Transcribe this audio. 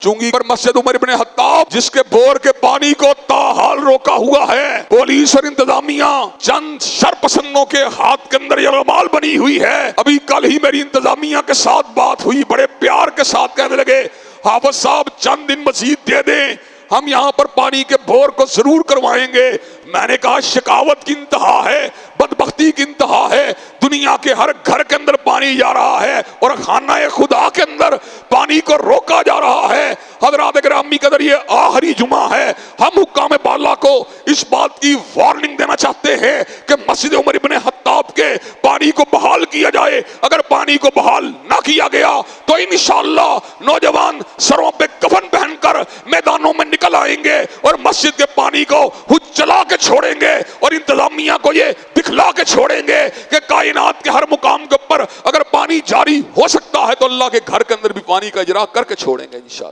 चुंगी पर मस्जिद उमर इब्ने हत्ताब जिसके बोर के पानी को ताहाल रोका हुआ है। पुलिस और इंतजामिया चंद शरपसंदों के हाथ के अंदर ये रुमाल बनी हुई है। अभी कल ही मेरी इंतजामिया के साथ बात हुई, बड़े प्यार के साथ कहने लगे हाफिज साहब चंद दिन मजीद दे दें, हम यहाँ पर पानी के बोर को जरूर करवाएंगे। मैंने कहा शिकावत की इंतहा है, बदबख्ती की इंतहा है। दुनिया के हर घर के अंदर पानी जा रहा है और खाना खुदा के अंदर पानी को रोका जा रहा है। हजरात गिरामी कदर ये आखिरी जुमा है। हम हुक्काम बाला को इस बात की वार्निंग देना चाहते हैं कि मस्जिद उमर इब्ने हत्ताब के पानी को बहाल किया जाए। अगर पानी को बहाल ना किया गया तो इंशाअल्लाह नौजवान सरों पे कफन पहनकर मैदानों में निकल आएंगे और मस्जिद के पानी को चला के छोड़ेंगे और इंतजामिया को ये दिखला के छोड़ेंगे कि कायनात के हर मुकाम के ऊपर अगर पानी जारी हो सकता है तो अल्लाह के घर के अंदर भी पानी का इजरा करके छोड़ेंगे इंशाअल्लाह।